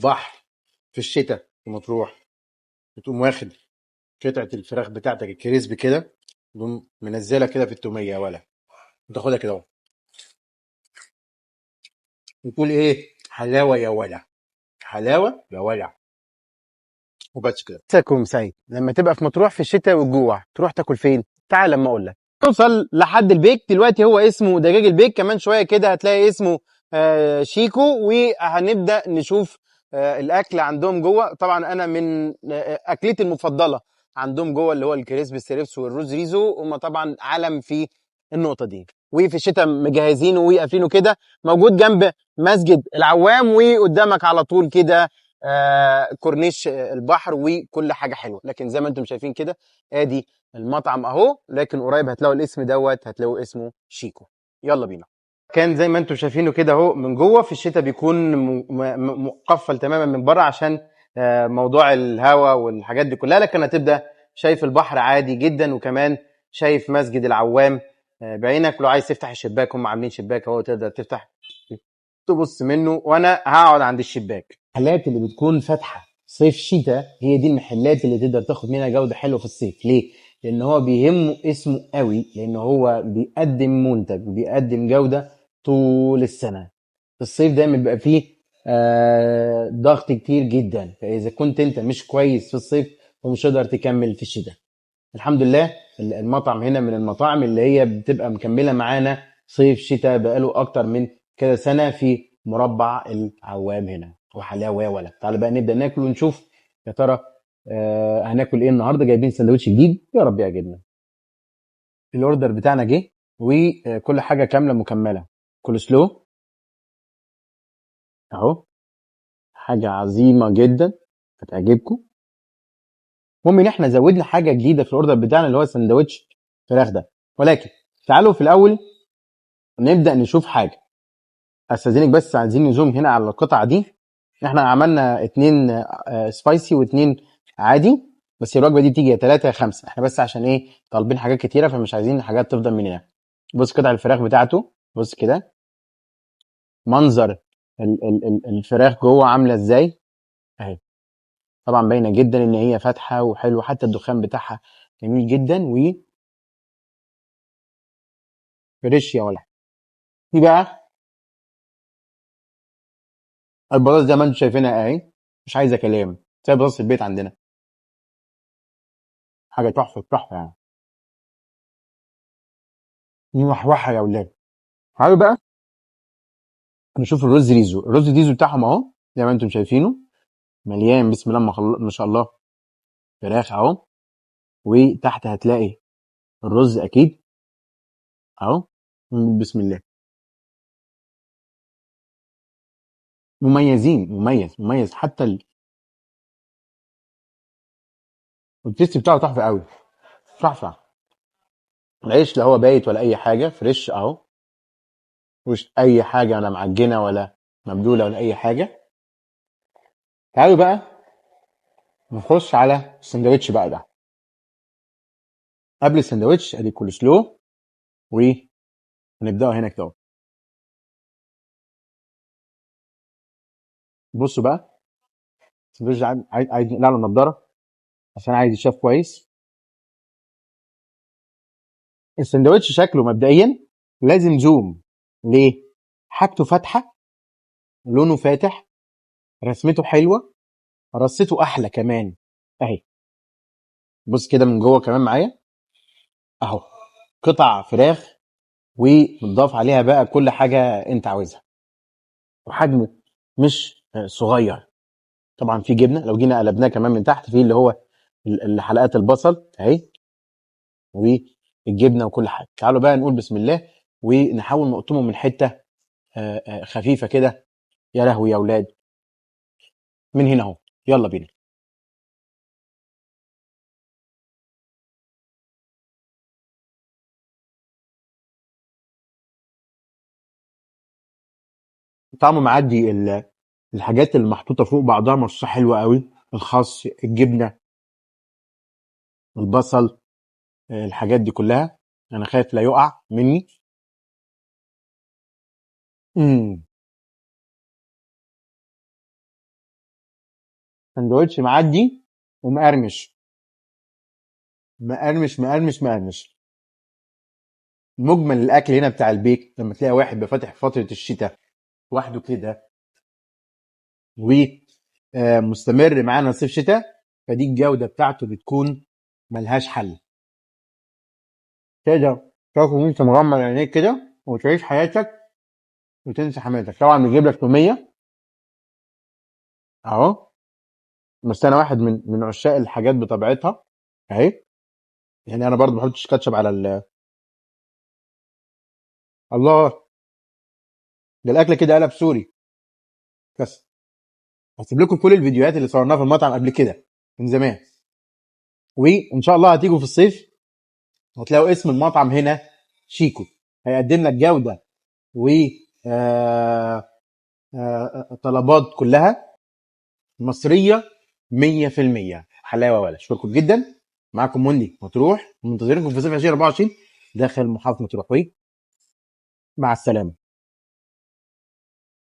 البحر في الشتاء في مطروح، بتقوم واخد قطعة الفراخ بتاعتك الكريسب كده، تقوم منزلها كده في التومية يا ولا، وتاخدها كده اهو، وتقول ايه حلاوة يا ولا، حلاوة يا ولا، وبس كده. مساكم سعيد. لما تبقى في مطروح في الشتاء والجوع تروح تاكل فين؟ تعال لما اقول لك. توصل لحد البيك دلوقتي، هو اسمه دجاج البيك، كمان شويه كده هتلاقي اسمه شيكو، وهنبدا نشوف الاكل عندهم جوه. طبعا انا من اكلتي المفضله عندهم جوه اللي هو الكريسبي ستريبس والروز ريزو، هم طبعا علم في النقطه دي. وفي الشتاء مجهزينه وقافلينه كده، موجود جنب مسجد العوام، وقدامك على طول كده كورنيش البحر وكل حاجه حلوه. لكن زي ما انتم شايفين كده، ادي المطعم اهو، لكن قريب هتلاقوا الاسم دوت، هتلاقوا اسمه شيكو. يلا بينا. كان زي ما انتم شايفينه كده اهو من جوه، في الشتاء بيكون مقفل تماما من بره عشان موضوع الهواء والحاجات دي كلها، لكن هتبدا شايف البحر عادي جدا، وكمان شايف مسجد العوام بعينك. لو عايز تفتح الشباك، هم عاملين شباك اهو تقدر تفتح تبص منه، وانا هقعد عند الشباك. المحلات اللي بتكون فاتحه صيف شتاء هي دي المحلات اللي تقدر تاخد منها جوده حلوه في الصيف. ليه؟ لان هو بيهمه اسمه قوي، لان هو بيقدم منتج وبيقدم جوده طول السنه. في الصيف دايما بيبقى فيه ضغط كتير جدا، فاذا كنت انت مش كويس في الصيف ومش هتقدر تكمل في الشتاء. الحمد لله المطعم هنا من المطاعم اللي هي بتبقى مكمله معانا صيف شتاء بقاله اكتر من كده سنه في مربع العوام هنا. وحلاوه يا ولا. تعال بقى نبدا ناكل ونشوف يا ترى هناكل ايه النهارده. جايبين سندوتش جديد يا رب يعجبنا. الاوردر بتاعنا جه وكل حاجه كامله مكمله. كول سلو اهو، حاجه عظيمه جدا هتعجبكم. المهم ان احنا زودنا حاجه جديده في الاوردر بتاعنا اللي هو سندوتش فراخ ده. ولكن تعالوا في الاول نبدا نشوف حاجه. استاذنك بس، عايزين نزوم هنا على القطعه دي. احنا عملنا 2 سبايسي و2 عادي، بس الوجبه دي بتيجي يا 3 يا 5. احنا بس عشان ايه طالبين حاجات كتيره، فمش عايزين حاجات تفضل مننا. بص قطع الفراخ بتاعته، بص كده منظر الفراخ جوه عامله ازاي اهي. طبعا باينه جدا ان هي فاتحه وحلوه، حتى الدخان بتاعها جميل جدا وفريش يا ولد. دي بقى البطاطس زي ما انتم شايفينها اهي، مش عايزه كلام، زي بطاطس البيت عندنا، حاجه تحفه تحفه يعني. موحوحه يا ولاد. تعالوا بقى نشوف الرز ريزو. الرز ريزو بتاعهم اهو زي ما انتم شايفينه، مليان بسم الله ما شاء الله فراخ اهو. وتحت هتلاقي الرز اكيد اهو. بسم الله. مميزين، مميز حتى التيست بتاعه تحفه قوي، تحفه. العيش لا هو بايت ولا اي حاجه، فريش اهو، مش اي حاجه ولا معجنه ولا مبلوله ولا اي حاجه. تعالوا بقى نخش على السندوتش بقى ده. قبل السندوتش ادي كول سلو، ونبداوا هنا كده. بصوا بقى السندوتش عايز نقلع له النضاره عشان عايز يشاف كويس. السندوتش شكله مبدئيا لازم زوم. ليه؟ حاجته فاتحه، لونه فاتح، رسمته حلوه، رصته احلى كمان اهي. بص كده من جوه كمان معايا اهو، قطع فراخ ومتضاف عليها بقى كل حاجه انت عاوزها، وحجمه مش صغير. طبعا في جبنه، لو جينا قلبناه كمان من تحت في اللي هو حلقات البصل اهي، والجبنه وكل حاجه. تعالوا بقى نقول بسم الله ونحاول نقطمه من حته خفيفه كده. يا لهوي يا اولاد، من هنا اهو، يلا بينا. طعمه معدي الحاجات اللي محطوطه فوق بعضها مرصوصه حلوه قوي، الخس، الجبنه، البصل، الحاجات دي كلها. انا خايف لا يقع مني. امم سندوتش معدي ومقرمش مقرمش مقرمش مقرمش. مجمل الاكل هنا بتاع البيك لما تلاقي واحد بفاتح فتره الشتاء وحده كده ومستمر معانا صيف شتاء، فدي الجوده بتاعته بتكون ملهاش حل. تقدر تاكل وانت مغمض عينيك كده وتعيش حياتك وتنسى حماتك. طبعا بيجيب لك توميه اهو، بس انا واحد من عشاق الحاجات بطبيعتها اهي. يعني انا برضو ما بحطش كاتشب على الله، ده الاكل كده قلب سوري. بس هسيب لكم كل الفيديوهات اللي صورناها في المطعم قبل كده من زمان، وان شاء الله هتيجوا في الصيف هتلاقوا اسم المطعم هنا شيكو. هيقدم لك جوده و طلبات كلها مصريه 100%. حلاوه ولا. اشكركم جدا. معاكم مندي مطروح، منتظركم في صيف 2024 داخل محافظه مطروح. مع السلامه.